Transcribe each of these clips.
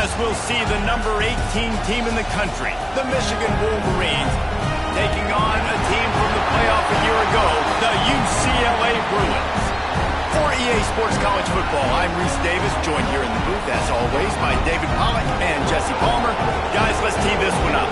as we'll see the number 18 team in the country, the Michigan Wolverines, taking on a team from the playoff a year ago, the UCLA Bruins. For EA Sports College Football, I'm Reese Davis, joined here in the booth, as always, by David Pollack and Jesse Palmer. Guys, let's tee this one up.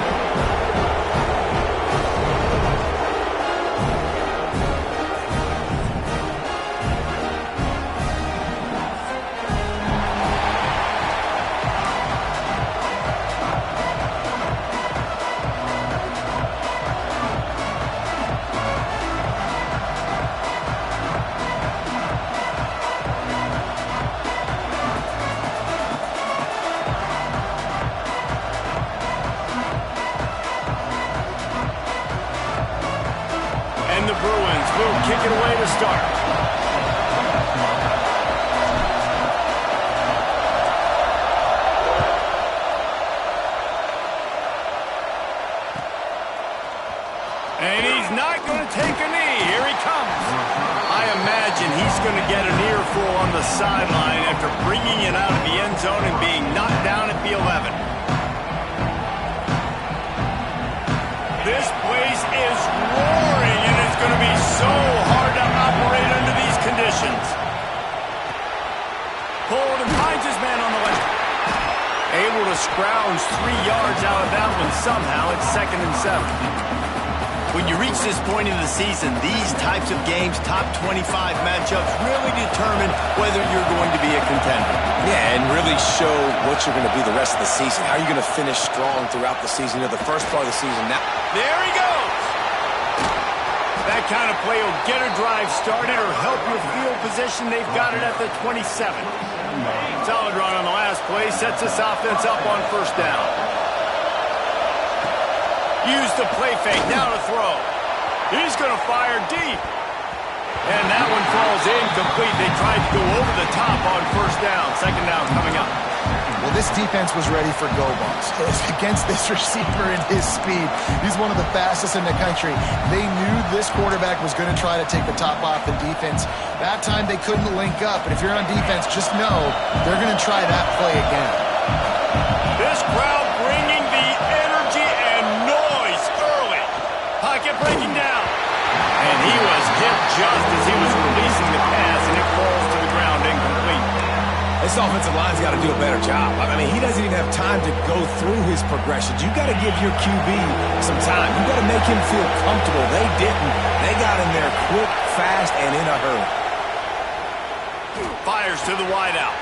And the Bruins will kick it away to start. And he's not going to take a knee. Here he comes. I imagine he's going to get an earful on the sideline after bringing it out of the end zone and being knocked down at the 11. This place is roaring, and it's going to be so hard to operate under these conditions. Pulled and finds his man on the left. Able to scrounge 3 yards out of that one somehow. It's 2nd and 7. When you reach this point in the season, these types of games, top 25 matchups, really determine whether you're going to be a contender. Yeah, and really show what you're going to be the rest of the season. How are you going to finish strong throughout the season, the first part of the season. Now, there he goes! That kind of play will get a drive started or help your field position. They've got it at the 27. Solid run on the last play, sets this offense up on first down. Use the play fake, now to throw. He's going to fire deep. And that one falls incomplete. They tried to go over the top on first down. 2nd down coming up. Well, this defense was ready for go balls. Against this receiver and his speed, he's one of the fastest in the country. They knew this quarterback was going to try to take the top off the defense. That time they couldn't link up. But if you're on defense, just know they're going to try that play again. This crowd bringing the energy and noise early. Pocket breaking down. And he was hit just as he was releasing the pass, and it falls to the ground incomplete. this offensive line's got to do a better job. I mean, he doesn't even have time to go through his progressions. You got to give your QB some time. You got to make him feel comfortable. They didn't. They got in there quick, fast, and in a hurry. Fires to the wideout.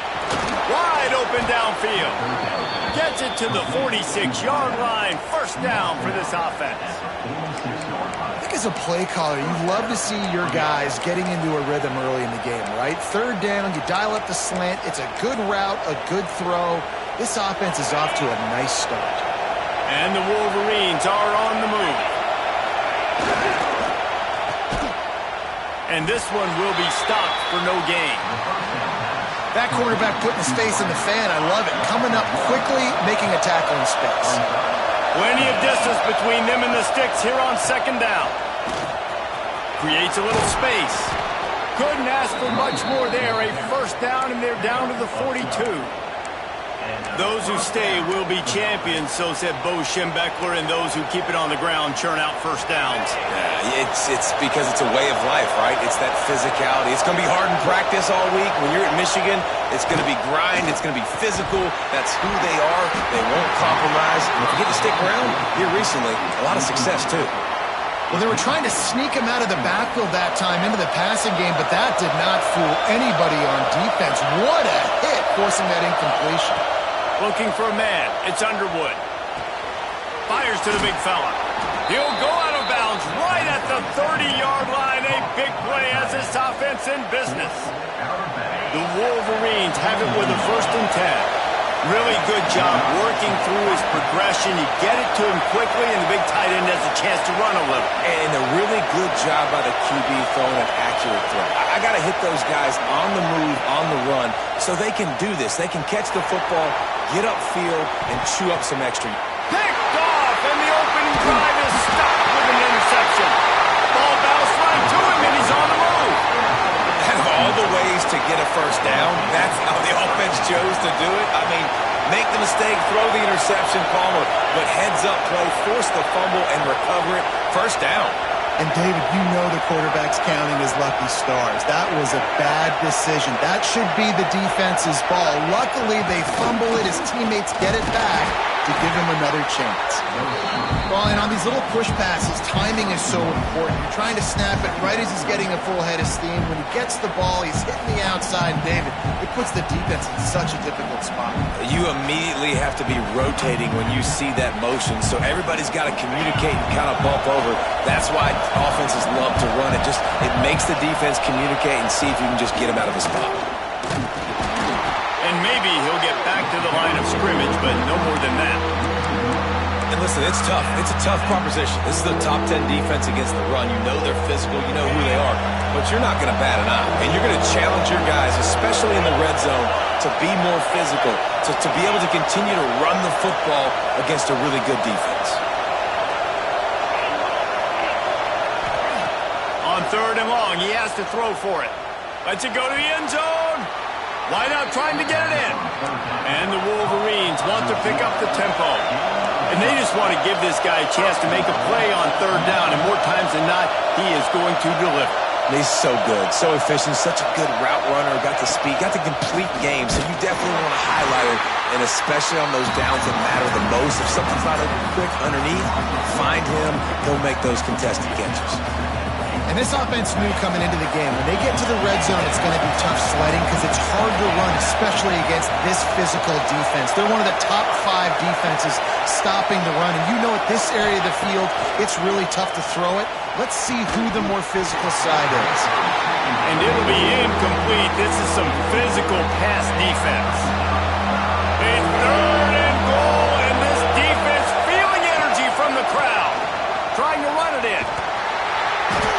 Wide open downfield. Gets it to the 46-yard line. First down for this offense. I think as a play caller, you love to see your guys getting into a rhythm early in the game, right? 3rd down, you dial up the slant. It's a good route, a good throw. This offense is off to a nice start. And the Wolverines are on the move. And this one will be stopped for no gain. That quarterback putting his face in the fan, I love it. Coming up quickly, making a tackle in space. Plenty of distance between them and the sticks here on 2nd down. Creates a little space. Couldn't ask for much more there. A first down, and they're down to the 42. Those who stay will be champions, so said Bo Schembechler, and those who keep it on the ground churn out first downs. Yeah, it's because it's a way of life, right? It's that physicality. It's going to be hard in practice all week. When you're at Michigan, it's going to be grind. It's going to be physical. That's who they are. They won't compromise. And if you get to stick around here recently, a lot of success, too. Well, they were trying to sneak him out of the backfield that time into the passing game, but that did not fool anybody on defense. What a hit, forcing that incompletion. Looking for a man. It's Underwood. Fires to the big fella. He'll go out of bounds right at the 30-yard line. A big play as this offense in business. The Wolverines have it with a 1st and 10. Really good job working through his progression. You get it to him quickly, and the big tight end has a chance to run a little. And a really good job by the QB throwing an accurate throw. I got to hit those guys on the move, on the run, so they can do this. They can catch the football, get upfield, and chew up some extra. Picked off, and the opening drive is stopped with an interception. Ball bounced right to him, and he's on the move. And all the ways to get a a first down. That's how the offense chose to do it. I mean, make the mistake, throw the interception, Palmer, but heads-up play, force the fumble, and recover it. First down. And, David, you know the quarterback's counting his lucky stars. That was a bad decision. That should be the defense's ball. Luckily, they fumble it. His teammates get it back to give him another chance. Well, and on these little push passes, timing is so important. You're trying to snap it right as he's getting a full head of steam. When he gets the ball, he's hitting the outside. David, it puts the defense in such a difficult spot. You immediately have to be rotating when you see that motion, so everybody's got to communicate and kind of bump over. That's why offenses love to run it. It makes the defense communicate and see if you can just get him out of his spot. And maybe he'll get back to the line of scrimmage, but no more than that. And listen, it's tough. It's a tough proposition. This is the top 10 defense against the run. You know they're physical. You know who they are. But you're not going to bat an eye. And you're going to challenge your guys, especially in the red zone, to be more physical, to be able to continue to run the football against a really good defense. On 3rd and long, he has to throw for it. Lets it go to the end zone. Wide out trying to get it in. And the Wolverines want to pick up the tempo. And they just want to give this guy a chance to make a play on 3rd down. And more times than not, he is going to deliver. He's so good, so efficient, such a good route runner, got the speed, got the complete game. So you definitely want to highlight it, and especially on those downs that matter the most. If something's not quick underneath, find him. He'll make those contested catches. And this offense knew coming into the game, when they get to the red zone, it's going to be tough sledding because it's hard to run, especially against this physical defense. They're one of the top 5 defenses stopping the run. And you know at this area of the field, it's really tough to throw it. Let's see who the more physical side is. And it'll be incomplete. This is some physical pass defense. A 3rd and goal, and this defense feeling energy from the crowd. Trying to run it in.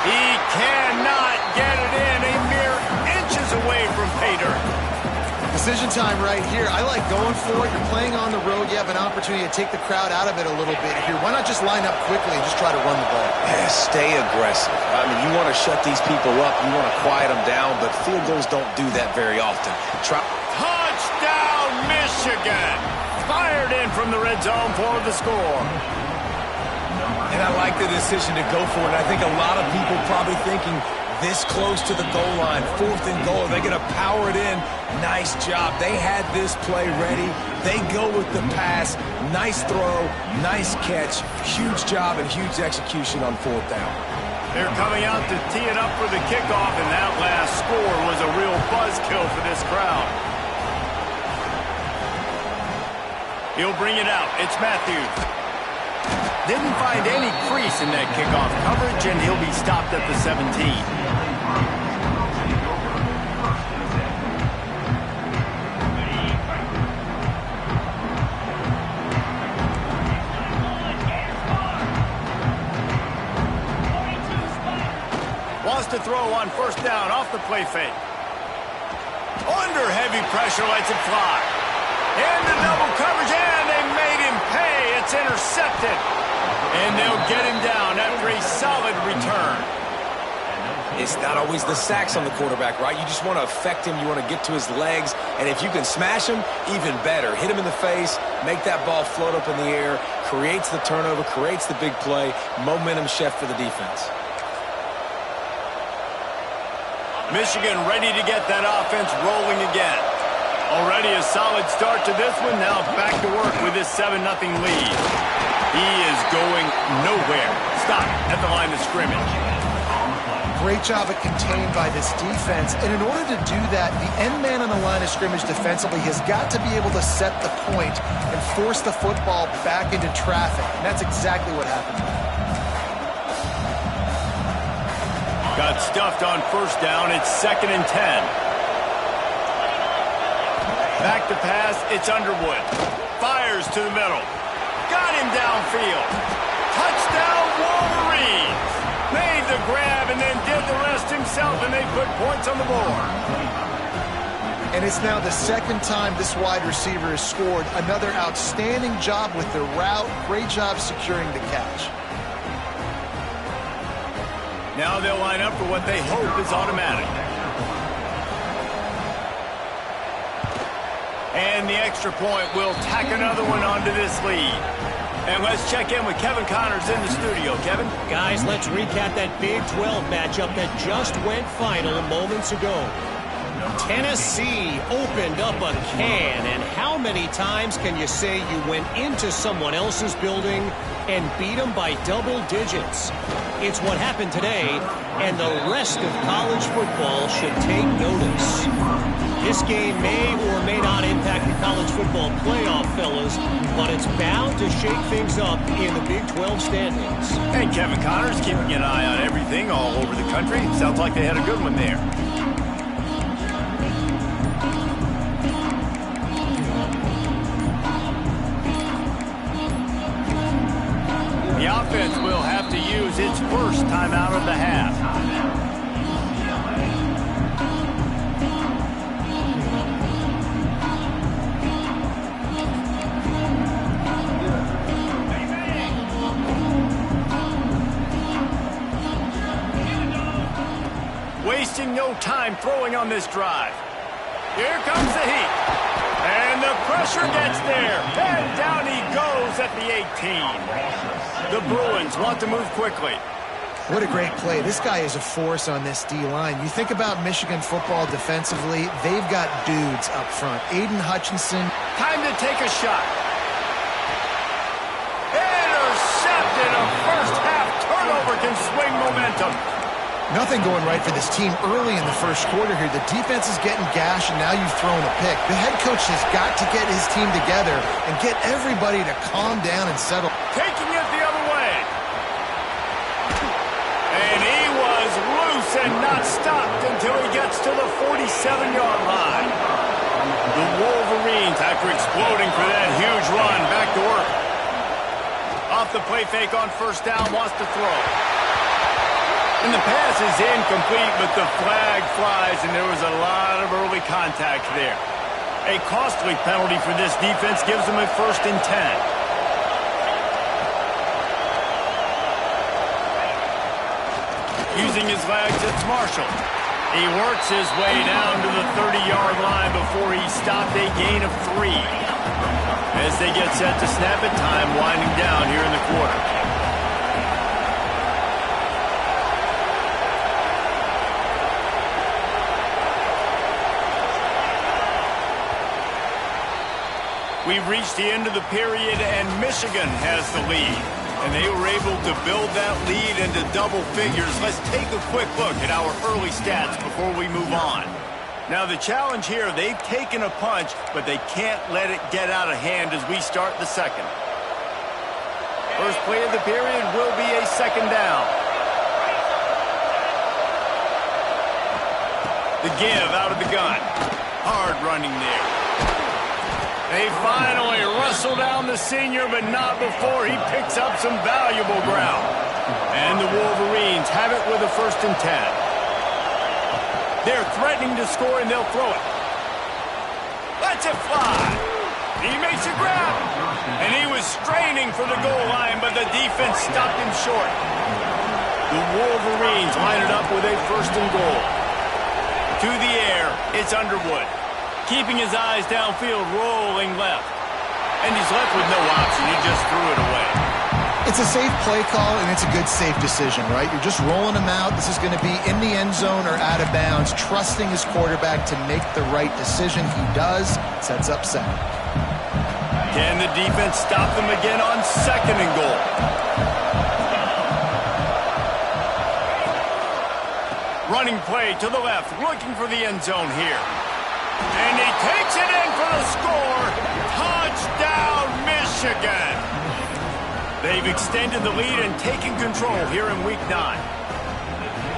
He cannot get it in, a mere inches away from pay dirt. Decision time right here. I like going for it. You're playing on the road. You have an opportunity to take the crowd out of it a little bit here. Why not just line up quickly and just try to run the ball? Yeah, stay aggressive. I mean, you want to shut these people up. You want to quiet them down, but field goals don't do that very often. Touchdown, Michigan! Fired in from the red zone for the score. And I like the decision to go for it. I think a lot of people probably thinking this close to the goal line, 4th and goal, they're going to power it in. Nice job. They had this play ready. They go with the pass. Nice throw, nice catch. Huge job and huge execution on 4th down. They're coming out to tee it up for the kickoff, and that last score was a real buzzkill for this crowd. He'll bring it out. It's Matthews. Didn't find any crease in that kickoff coverage, and he'll be stopped at the 17. Wants to throw on 1st down off the play fake. Under heavy pressure, lets it fly. Into double coverage, and they made him pay. It's intercepted. And they'll get him down after a solid return. It's not always the sacks on the quarterback, right? You just want to affect him. You want to get to his legs. And if you can smash him, even better. Hit him in the face, make that ball float up in the air, creates the turnover, creates the big play, momentum shift for the defense. Michigan ready to get that offense rolling again. Already a solid start to this one. Now back to work with this 7-0 lead. He is going nowhere. Stop at the line of scrimmage. Great job at contained by this defense. And in order to do that, the end man on the line of scrimmage defensively has got to be able to set the point and force the football back into traffic. And that's exactly what happened. Got stuffed on 1st down. It's 2nd and 10. Back to pass, it's Underwood. Fires to the middle. Got him downfield. Touchdown, Wolverines. Made the grab and then did the rest himself, and they put points on the board. And it's now the 2nd time this wide receiver has scored. Another outstanding job with the route. Great job securing the catch. Now they'll line up for what they hope is automatic. And the extra point will tack another one onto this lead. And let's check in with Kevin Connors in the studio. Kevin? Guys, let's recap that Big 12 matchup that just went final moments ago. Tennessee opened up a can, and how many times can you say you went into someone else's building and beat them by double digits? It's what happened today, and the rest of college football should take notice. This game may or may not impact the college football playoff, fellas, but it's bound to shake things up in the Big 12 standings. And Kevin Connors keeping an eye on everything all over the country. Sounds like they had a good one there. The offense will have to use its first timeout of the half. Wasting no time throwing on this drive. Here comes the heat. And the pressure gets there. And down he goes at the 18. The Bruins want to move quickly. What a great play. This guy is a force on this D-line. You think about Michigan football defensively, they've got dudes up front. Aiden Hutchinson. Time to take a shot. Intercepted. A first half turnover can swing momentum. Nothing going right for this team early in the first quarter here. The defense is getting gashed, and now you've thrown a pick. The head coach has got to get his team together and get everybody to calm down and settle. Taking it the other way. And he was loose and not stopped until he gets to the 47-yard line. The Wolverines, after exploding for that huge run, back to work. Off the play fake on first down, wants to throw. And the pass is incomplete, but the flag flies, and there was a lot of early contact there. A costly penalty for this defense gives them a 1st and 10. Using his legs, it's Marshall. He works his way down to the 30-yard line before he stopped, a gain of 3. As they get set to snap it, time winding down here in the quarter. We've reached the end of the period, and Michigan has the lead. And they were able to build that lead into double figures. Let's take a quick look at our early stats before we move on. Now, the challenge here, they've taken a punch, but they can't let it get out of hand as we start the second. First play of the period will be a 2nd down. The give out of the gun. Hard running there. They finally wrestle down the senior, but not before he picks up some valuable ground. And the Wolverines have it with a 1st and 10. They're threatening to score, and they'll throw it. Lets it fly. He makes a grab. And he was straining for the goal line, but the defense stopped him short. The Wolverines line it up with a 1st and goal. To the air, it's Underwood. Keeping his eyes downfield, rolling left. And he's left with no option. He just threw it away. It's a safe play call, and it's a good, safe decision, right? You're just rolling him out. This is going to be in the end zone or out of bounds, trusting his quarterback to make the right decision. He does. Sets up second. Can the defense stop them again on 2nd and goal? Running play to the left, looking for the end zone here. And he takes it in for the score. Touchdown, Michigan. They've extended the lead and taken control here in Week 9.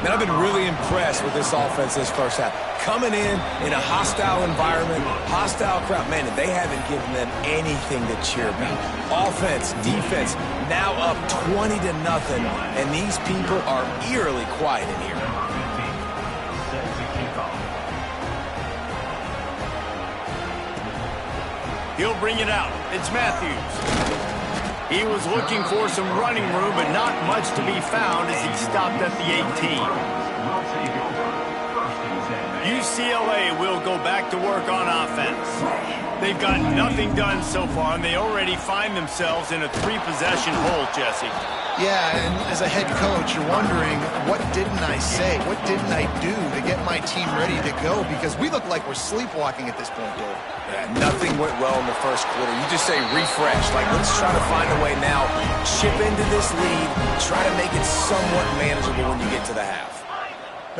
Man, I've been really impressed with this offense this first half. Coming in a hostile environment, hostile crowd. Man, they haven't given them anything to cheer about. Offense, defense, now up 20-0, and these people are eerily quiet in here. He'll bring it out. It's Matthews. He was looking for some running room, but not much to be found as he stopped at the 18. UCLA will go back to work on offense. They've got nothing done so far, and they already find themselves in a 3-possession hole, Jesse. Yeah, and as a head coach, you're wondering, what didn't I say? What didn't I do to get my team ready to go? Because we look like we're sleepwalking at this point, Dave. Yeah, nothing went well in the first quarter. You just say refresh. Like, let's try to find a way now. Chip into this lead. Try to make it somewhat manageable when you get to the half.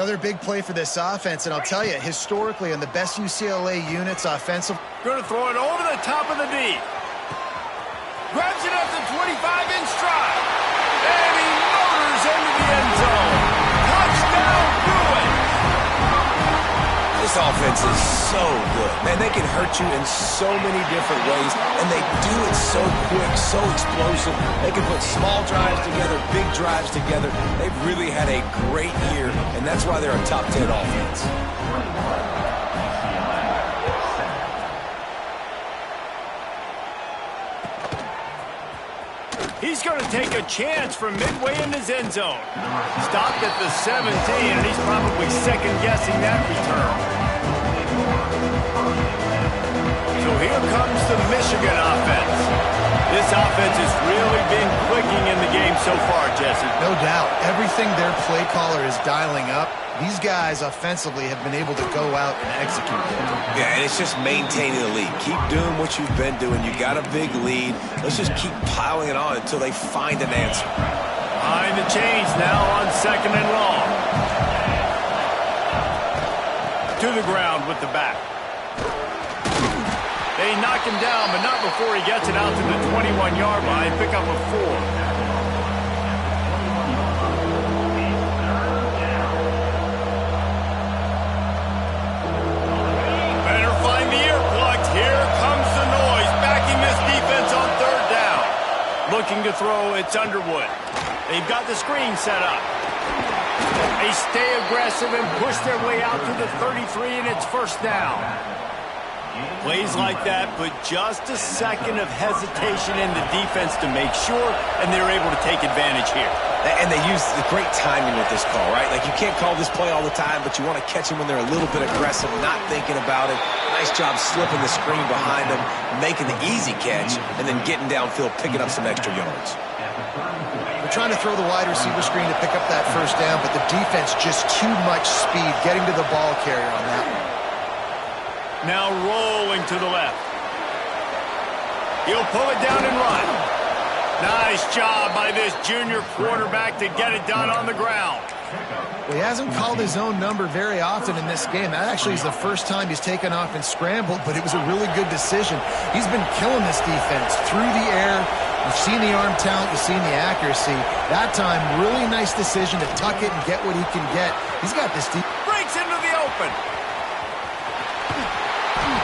Another big play for this offense, and I'll tell you, historically, in the best UCLA units offensive. Going to throw it over the top of the D. Grabs it at the 25 in stride. And he motors into the end zone. Touchdown, Bruins! This offense is so good. Man, they can hurt you in so many different ways, and they do it so quick, so explosive. They can put small drives together, big drives together. They've really had a great year, and that's why they're a top 10 offense. He's going to take a chance from midway in his end zone. Stopped at the 17, and he's probably second-guessing that return. So here comes the Michigan offense. This offense has really been clicking in the game so far, Jesse. No doubt. Everything their play caller is dialing up, these guys offensively have been able to go out and execute. Yeah, and it's just maintaining the lead. Keep doing what you've been doing. You got a big lead. Let's just keep piling it on until they find an answer. Behind the chains now on 2nd and long. To the ground with the back. They knock him down, but not before he gets it out to the 21-yard line. Pick up a 4. Looking to throw, it's Underwood. They've got the screen set up. They stay aggressive and push their way out to the 33, and it's first down. Plays like that put just a second of hesitation in the defense to make sure, and they're able to take advantage here. And they use the great timing with this call, right? Like, you can't call this play all the time, but you want to catch them when they're a little bit aggressive, not thinking about it. Nice job slipping the screen behind them, making the easy catch, and then getting downfield, picking up some extra yards. They're trying to throw the wide receiver screen to pick up that first down, but the defense just too much speed getting to the ball carrier on that one. Now rolling to the left. He'll pull it down and run. Nice job by this junior quarterback to get it done on the ground. Well, he hasn't called his own number very often in this game. That actually is the first time he's taken off and scrambled, but it was a really good decision. He's been killing this defense through the air. You've seen the arm talent, you've seen the accuracy. That time, really nice decision to tuck it and get what he can get. He's got this deep. Breaks into the open.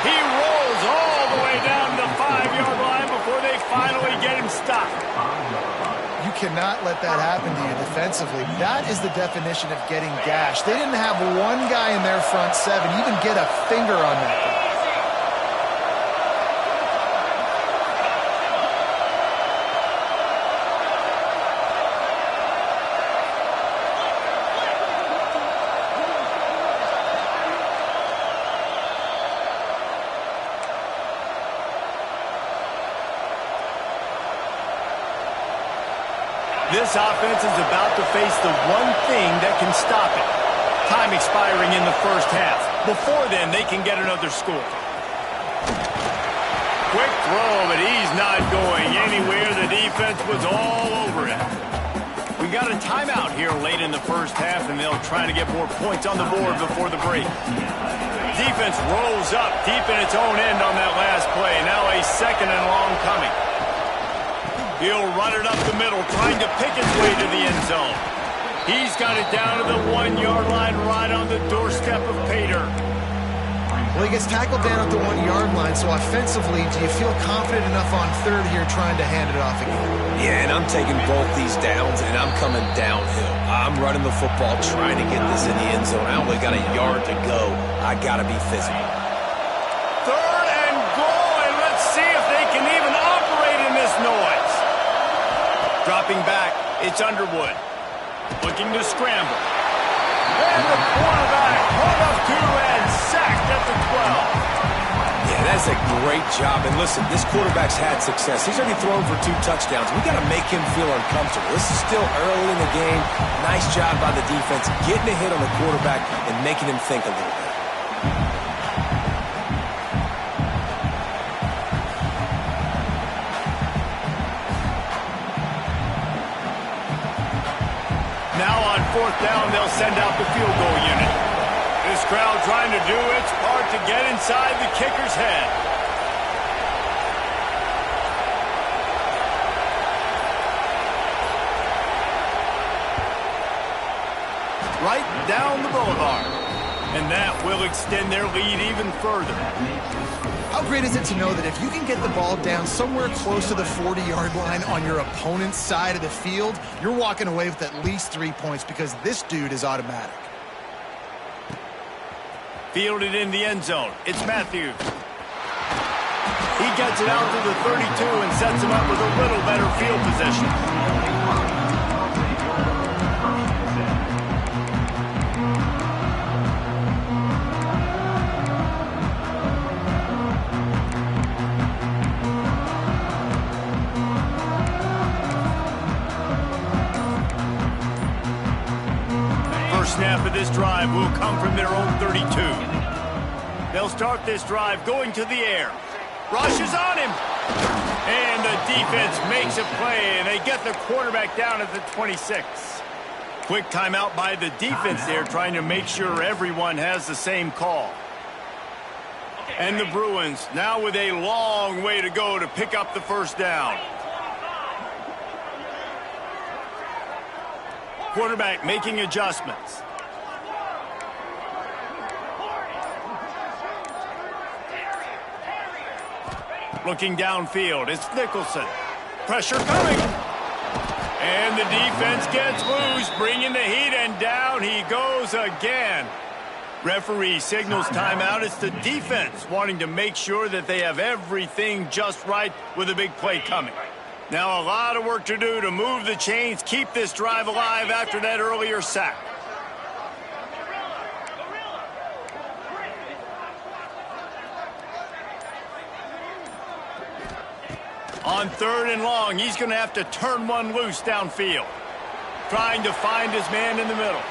He rolls all the way down the 5-yard line before they finally get him stopped. You cannot let that happen to you defensively. That is the definition of getting gashed. They didn't have one guy in their front 7 even get a finger on that thing. This offense is about to face the one thing that can stop it. Time expiring in the first half. Before then, they can get another score. Quick throw, but he's not going anywhere. The defense was all over him. We got a timeout here late in the first half, and they'll try to get more points on the board before the break. Defense rolls up deep in its own end on that last play. Now a 2nd and long coming. He'll run it up the middle, trying to pick his way to the end zone. He's got it down to the 1-yard line, right on the doorstep of Pater. Well, he gets tackled down at the 1-yard line, so offensively, do you feel confident enough on 3rd here trying to hand it off again? Yeah, and I'm taking both these downs, and I'm coming downhill. I'm running the football, trying to get this in the end zone. I only got a yard to go. I got to be physical. 3rd and goal, and let's see if they can even operate in this noise. Dropping back, it's Underwood. Looking to scramble. And the quarterback pulled up 2 and sacked at the 12. Yeah, And that's a great job. And listen, this quarterback's had success. He's already thrown for 2 touchdowns. We got to make him feel uncomfortable. This is still early in the game. Nice job by the defense, getting a hit on the quarterback and making him think a little bit. Now on 4th down, they'll send out the field goal unit. This crowd trying to do its part to get inside the kicker's head. Right down the boulevard. And that will extend their lead even further. How great is it to know that if you can get the ball down somewhere close to the 40-yard line on your opponent's side of the field, you're walking away with at least 3 points because this dude is automatic. Fielded in the end zone. It's Matthews. He gets it out to the 32 and sets him up with a little better field position. First snap of this drive will come from their own 32. They'll start this drive going to the air. Rushes on him. And the defense makes a play, and they get the quarterback down at the 26. Quick timeout by the defense there, trying to make sure everyone has the same call. And the Bruins now with a long way to go to pick up the first down. Quarterback making adjustments. Looking downfield, it's Nicholson. Pressure coming. And the defense gets loose, bringing the heat, and down he goes again. Referee signals timeout. It's the defense wanting to make sure that they have everything just right with a big play coming. Now a lot of work to do to move the chains, keep this drive alive after that earlier sack. On 3rd and long, he's going to have to turn one loose downfield. Trying to find his man in the middle.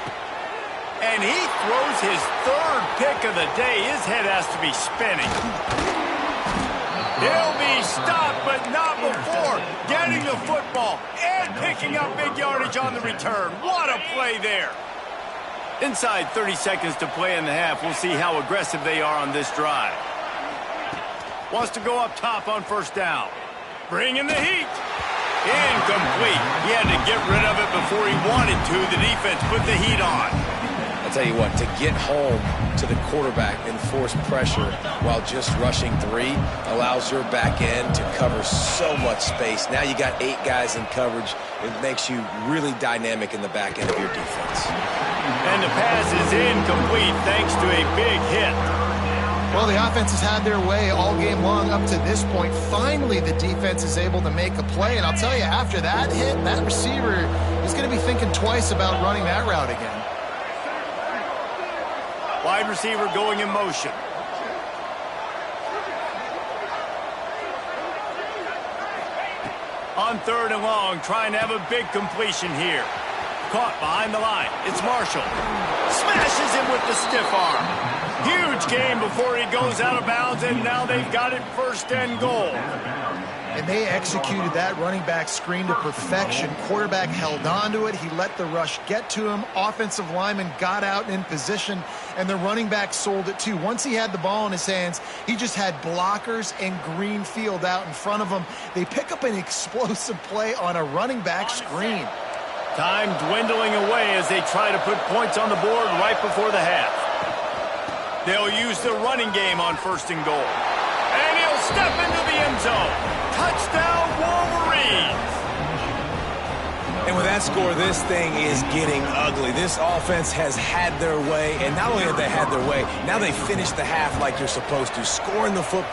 And he throws his 3rd pick of the day. His head has to be spinning. He'll be stopped, but not before getting the football and picking up big yardage on the return. What a play there. Inside 30 seconds to play in the half. We'll see how aggressive they are on this drive. Wants to go up top on 1st down. Bringing the heat. Incomplete. He had to get rid of it before he wanted to. The defense put the heat on. I'll tell you what, to get home to the quarterback and force pressure while just rushing 3 allows your back end to cover so much space. Now you got 8 guys in coverage. It makes you really dynamic in the back end of your defense. And the pass is incomplete thanks to a big hit. Well, the offense has had their way all game long up to this point. Finally, the defense is able to make a play. And I'll tell you, after that hit, that receiver is going to be thinking twice about running that route again. Wide receiver going in motion. On 3rd and long, trying to have a big completion here. Caught behind the line. It's Marshall. Smashes him with the stiff arm. Huge game before he goes out of bounds, and now they've got it 1st and goal. And they executed that running back screen to perfection. Quarterback held on to it. He let the rush get to him. Offensive lineman got out in position, and the running back sold it too. Once he had the ball in his hands, he just had blockers and green field out in front of him. They pick up an explosive play on a running back screen. Time dwindling away as they try to put points on the board right before the half. They'll use the running game on 1st and goal. And he'll step into the end zone. Touchdown, Wolverines! And with that score, this thing is getting ugly. This offense has had their way, and not only have they had their way, now they finished the half like you're supposed to, scoring the football.